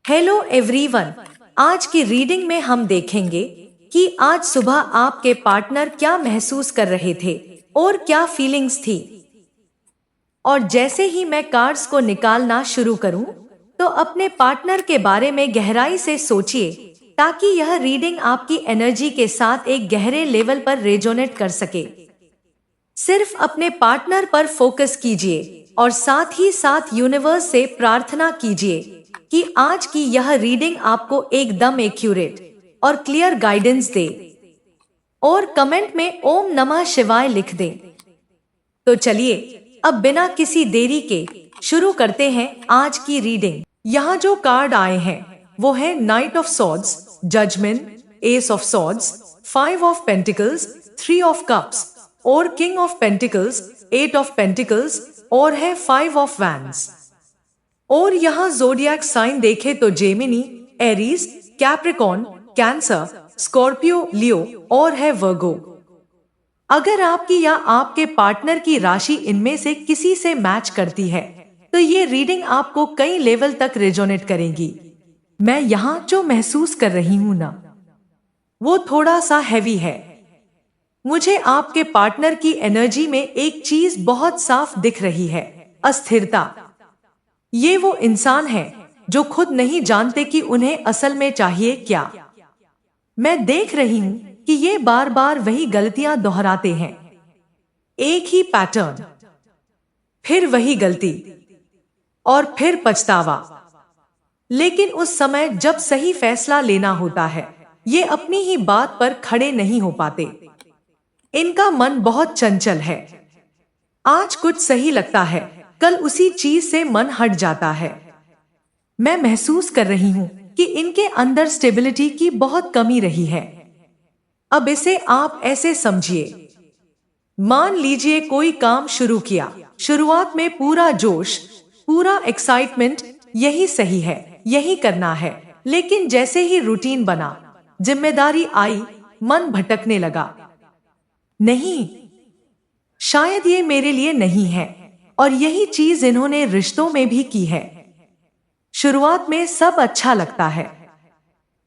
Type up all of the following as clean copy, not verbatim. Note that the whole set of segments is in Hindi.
Hello everyone. आज की रीडिंग में हम देखेंगे कि आज सुबह आपके पार्टनर क्या महसूस कर रहे थे और क्या फीलिंग्स थी। और जैसे ही मैं कार्ड्स को निकालना शुरू करूं, तो अपने पार्टनर के बारे में गहराई से सोचिए, ताकि यह रीडिंग आपकी एनर्जी के साथ एक गहरे लेवल पर रेजोनेट कर सके। सिर्फ अपने पार्टनर पर फोकस कीजिए और साथ ही साथ यूनिवर्स से प्रार्थना कीजिए कि आज की यह रीडिंग आपको एकदम एक्यूरेट और क्लियर गाइडेंस दे। और कमेंट में ओम नमः शिवाय लिख दें। तो चलिए अब बिना किसी देरी के शुरू करते हैं आज की रीडिंग। यहाँ जो कार्ड आए हैं वो है knight of swords, judgement, ace of swords, 5 of pentacles, 3 of cups और king of pentacles, 8 of pentacles और है 5 ऑफ वैंड्स। और यहाँ जोडियक साइन देखे तो Gemini, Aries, Capricorn, Cancer, Scorpio, Leo और है वर्गो। अगर आपकी या आपके पार्टनर की राशि इनमें से किसी से मैच करती है, तो ये रीडिंग आपको कई लेवल तक रेजोनेट करेगी। मैं यहाँ जो महसूस कर रही हूँ ना, वो थोड़ा सा हैवी है। मुझे आपके पार्टनर की एनर्जी में एक चीज बहुत साफ दिख रही है, अस्थिरता। ये वो इंसान है जो खुद नहीं जानते कि उन्हें असल में चाहिए क्या। मैं देख रही हूं कि ये बार बार वही गलतियां दोहराते हैं, एक ही पैटर्न, फिर वही गलती और फिर पछतावा। लेकिन उस समय जब सही फैसला लेना होता है, ये अपनी ही बात पर खड़े नहीं हो पाते। इनका मन बहुत चंचल है। आज कुछ सही लगता है, कल उसी चीज से मन हट जाता है। मैं महसूस कर रही हूं कि इनके अंदर स्टेबिलिटी की बहुत कमी रही है। अब इसे आप ऐसे समझिए, मान लीजिए कोई काम शुरू किया, शुरुआत में पूरा जोश, पूरा एक्साइटमेंट, यही सही है, यही करना है। लेकिन जैसे ही रूटीन बना, जिम्मेदारी आई, मन भटकने लगा। नहीं, शायद ये मेरे लिए नहीं है। और यही चीज इन्होंने रिश्तों में भी की है। शुरुआत में सब अच्छा लगता है,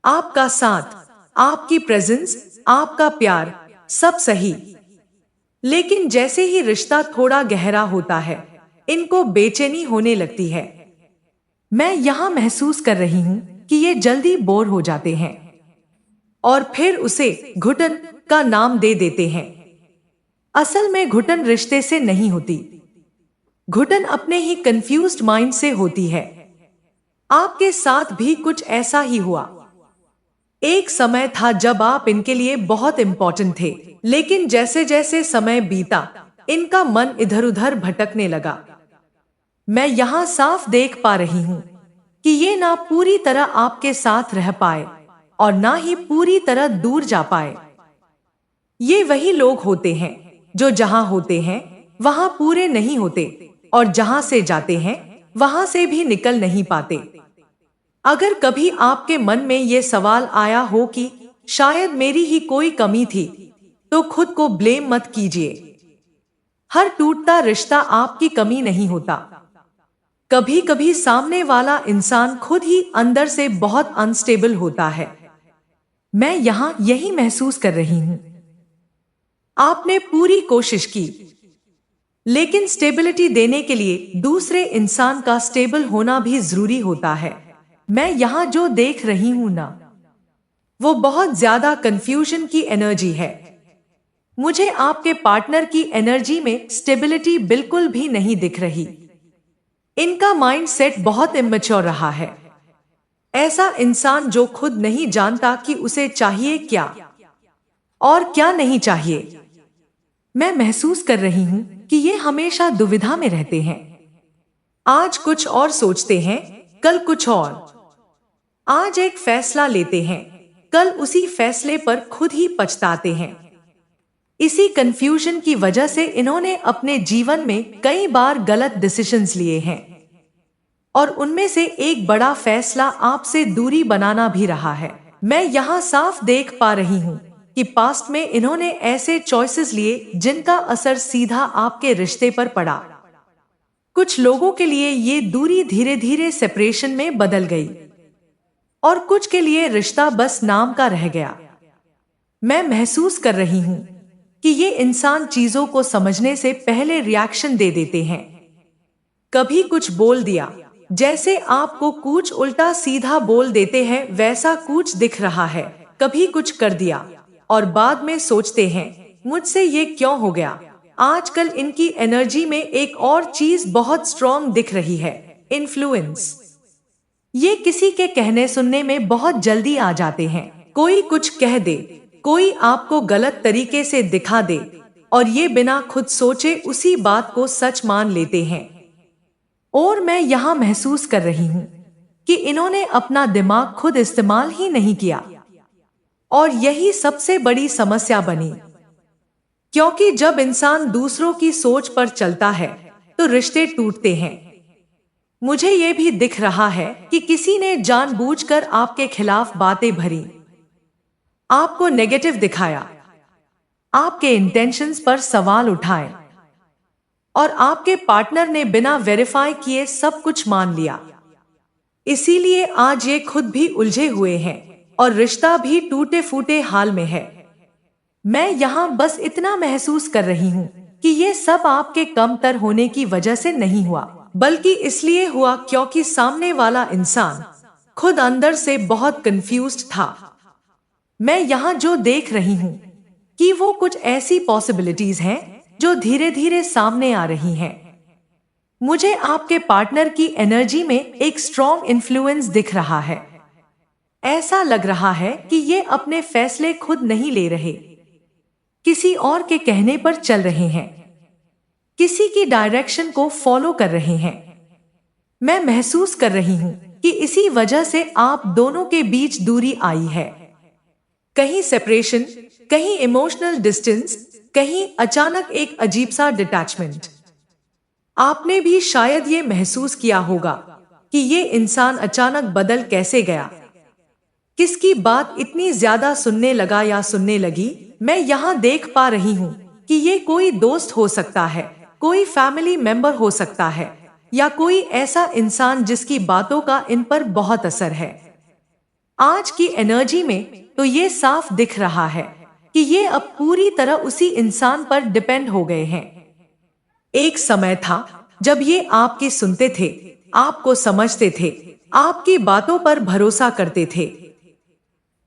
आपका साथ, आपकी प्रेजेंस, आपका प्यार, सब सही। लेकिन जैसे ही रिश्ता थोड़ा गहरा होता है, इनको बेचैनी होने लगती है। मैं यहां महसूस कर रही हूं कि ये जल्दी बोर हो जाते हैं और फिर उसे घुटन का नाम दे देते हैं। असल में घुटन रिश्ते से नहीं होती, घुटन अपने ही कंफ्यूज्ड माइंड से होती है। आपके साथ भी कुछ ऐसा ही हुआ। एक समय था जब आप इनके लिए बहुत इंपॉर्टेंट थे, लेकिन जैसे जैसे समय बीता, इनका मन इधर उधर भटकने लगा। मैं यहाँ साफ देख पा रही हूँ कि ये ना पूरी तरह आपके साथ रह पाए और ना ही पूरी तरह दूर जा पाए। ये वही लोग होते हैं जो जहां होते हैं वहां पूरे नहीं होते, और जहां से जाते हैं वहां से भी निकल नहीं पाते। अगर कभी आपके मन में ये सवाल आया हो कि शायद मेरी ही कोई कमी थी, तो खुद को ब्लेम मत कीजिए। हर टूटता रिश्ता आपकी कमी नहीं होता। कभी कभी सामने वाला इंसान खुद ही अंदर से बहुत अनस्टेबल होता है। मैं यहां यही महसूस कर रही हूं। आपने पूरी कोशिश की, लेकिन स्टेबिलिटी देने के लिए दूसरे इंसान का स्टेबल होना भी जरूरी होता है। मैं यहां जो देख रही हूं ना, वो बहुत ज्यादा कंफ्यूजन की एनर्जी है। मुझे आपके पार्टनर की एनर्जी में स्टेबिलिटी बिल्कुल भी नहीं दिख रही। इनका माइंड सेट बहुत इमेच्योर रहा है। ऐसा इंसान जो खुद नहीं जानता कि उसे चाहिए क्या और क्या नहीं चाहिए। मैं महसूस कर रही हूं कि ये हमेशा दुविधा में रहते हैं। आज कुछ और सोचते हैं, कल कुछ और। आज एक फैसला लेते हैं, कल उसी फैसले पर खुद ही पछताते हैं। इसी कंफ्यूजन की वजह से इन्होंने अपने जीवन में कई बार गलत डिसीजंस लिए हैं, और उनमें से एक बड़ा फैसला आपसे दूरी बनाना भी रहा है। मैं यहाँ साफ देख पा रही हूँ कि पास्ट में इन्होंने ऐसे चॉइसेस लिए जिनका असर सीधा आपके रिश्ते पर पड़ा। कुछ लोगों के लिए ये दूरी धीरे धीरे सेपरेशन में बदल गई, और कुछ के लिए रिश्ता बस नाम का रह गया। मैं महसूस कर रही हूं कि ये इंसान चीजों को समझने से पहले रिएक्शन दे देते हैं। कभी कुछ बोल दिया, जैसे आपको कुछ उल्टा सीधा बोल देते हैं वैसा कुछ दिख रहा है। कभी कुछ कर दिया और बाद में सोचते हैं मुझसे ये क्यों हो गया। आजकल इनकी एनर्जी में एक और चीज बहुत स्ट्रॉन्ग दिख रही है, इन्फ्लुएंस। ये किसी के कहने सुनने में बहुत जल्दी आ जाते हैं। कोई कुछ कह दे, कोई आपको गलत तरीके से दिखा दे और ये बिना खुद सोचे उसी बात को सच मान लेते हैं। और मैं यहाँ महसूस कर रही हूँ कि इन्होंने अपना दिमाग खुद इस्तेमाल ही नहीं किया। और यही सबसे बड़ी समस्या बनी, क्योंकि जब इंसान दूसरों की सोच पर चलता है तो रिश्ते टूटते हैं। मुझे ये भी दिख रहा है कि किसी ने जानबूझकर आपके खिलाफ बातें भरी, आपको नेगेटिव दिखाया, आपके इंटेंशंस पर सवाल उठाए और आपके पार्टनर ने बिना वेरीफाई किए सब कुछ मान लिया। इसीलिए आज ये खुद भी उलझे हुए हैं और रिश्ता भी टूटे फूटे हाल में है। मैं यहाँ बस इतना महसूस कर रही हूँ कि ये सब आपके कमतर होने की वजह से नहीं हुआ, बल्कि इसलिए हुआ क्योंकि सामने वाला इंसान खुद अंदर से बहुत कंफ्यूज्ड था। मैं यहाँ जो देख रही हूँ कि वो कुछ ऐसी पॉसिबिलिटीज हैं जो धीरे धीरे सामने आ रही हैं। मुझे आपके पार्टनर की एनर्जी में एक स्ट्रॉन्ग इन्फ्लुएंस दिख रहा है। ऐसा लग रहा है कि ये अपने फैसले खुद नहीं ले रहे, किसी और के कहने पर चल रहे हैं, किसी की डायरेक्शन को फॉलो कर रहे हैं। मैं महसूस कर रही हूं कि इसी वजह से आप दोनों के बीच दूरी आई है। कहीं सेपरेशन, कहीं इमोशनल डिस्टेंस, कहीं अचानक एक अजीब सा डिटैचमेंट। आपने भी शायद ये महसूस किया होगा कि ये इंसान अचानक बदल कैसे गया, किसकी बात इतनी ज्यादा सुनने लगा या सुनने लगी। मैं यहाँ देख पा रही हूँ कि ये कोई दोस्त हो सकता है, कोई फैमिली मेंबर हो सकता है, या कोई ऐसा इंसान जिसकी बातों का इन पर बहुत असर है। आज की एनर्जी में तो ये साफ दिख रहा है कि ये अब पूरी तरह उसी इंसान पर डिपेंड हो गए हैं। एक समय था जब ये आपकी सुनते थे, आपको समझते थे, आपकी बातों पर भरोसा करते थे,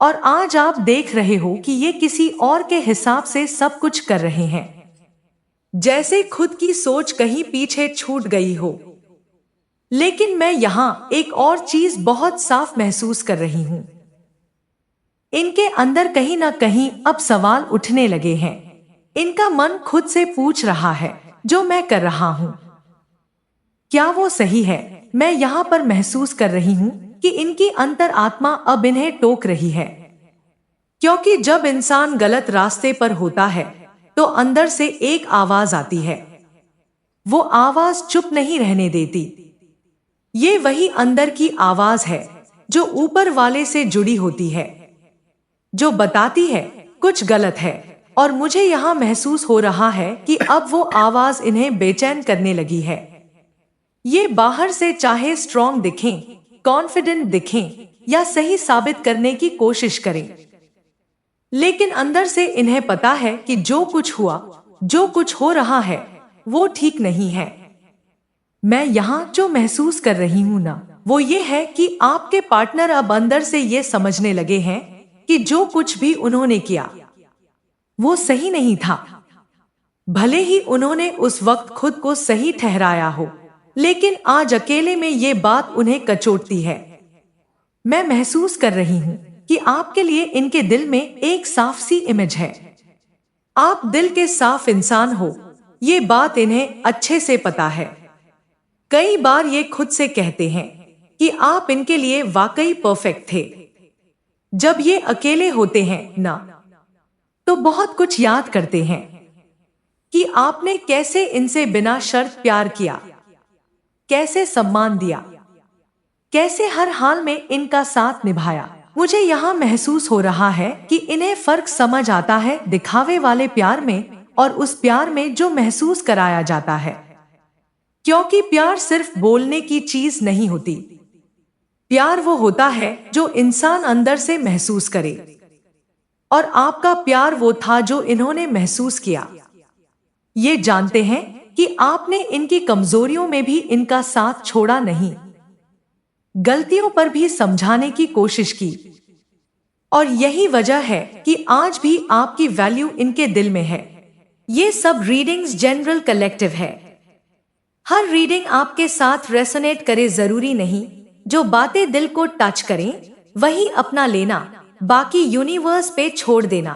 और आज आप देख रहे हो कि ये किसी और के हिसाब से सब कुछ कर रहे हैं, जैसे खुद की सोच कहीं पीछे छूट गई हो। लेकिन मैं यहाँ एक और चीज बहुत साफ महसूस कर रही हूँ। इनके अंदर कहीं ना कहीं अब सवाल उठने लगे हैं। इनका मन खुद से पूछ रहा है, जो मैं कर रहा हूँ क्या वो सही है? मैं यहाँ पर महसूस कर रही हूँ कि इनकी अंतर आत्मा अब इन्हें टोक रही है, क्योंकि जब इंसान गलत रास्ते पर होता है तो अंदर से एक आवाज आती है। वो आवाज चुप नहीं रहने देती। ये वही अंदर की आवाज है जो ऊपर वाले से जुड़ी होती है, जो बताती है कुछ गलत है। और मुझे यहाँ महसूस हो रहा है कि अब वो आवाज इन्हें बेचैन करने लगी है। ये बाहर से चाहे स्ट्रॉन्ग दिखें, कॉन्फिडेंट दिखें या सही साबित करने की कोशिश करें, लेकिन अंदर से इन्हें पता है कि जो कुछ हुआ, जो कुछ हो रहा है, वो ठीक नहीं है। मैं यहाँ जो महसूस कर रही हूँ ना, वो ये है कि आपके पार्टनर अब अंदर से ये समझने लगे हैं कि जो कुछ भी उन्होंने किया वो सही नहीं था। भले ही उन्होंने उस वक्त खुद को सही ठहराया हो, लेकिन आज अकेले में ये बात उन्हें कचोटती है। मैं महसूस कर रही हूँ कि आपके लिए इनके दिल में एक साफ सी इमेज है। आप दिल के साफ इंसान हो, ये बात इन्हें अच्छे से पता है। कई बार ये खुद से कहते हैं कि आप इनके लिए वाकई परफेक्ट थे। जब ये अकेले होते हैं ना, तो बहुत कुछ याद करते हैं कि आपने कैसे इनसे बिना शर्त प्यार किया, कैसे सम्मान दिया, कैसे हर हाल में इनका साथ निभाया। मुझे यहाँ महसूस हो रहा है कि इन्हें फर्क समझ आता है दिखावे वाले प्यार में और उस प्यार में जो महसूस कराया जाता है, क्योंकि प्यार सिर्फ बोलने की चीज नहीं होती। प्यार वो होता है जो इंसान अंदर से महसूस करे, और आपका प्यार वो था जो इन्होंने महसूस किया। ये जानते हैं कि आपने इनकी कमजोरियों में भी इनका साथ छोड़ा नहीं, गलतियों पर भी समझाने की कोशिश की, और यही वजह है कि आज भी आपकी वैल्यू इनके दिल में है। ये सब रीडिंग्स जनरल कलेक्टिव है। हर रीडिंग आपके साथ रेसोनेट करे जरूरी नहीं। जो बातें दिल को टच करें वही अपना लेना, बाकी यूनिवर्स पे छोड़ देना।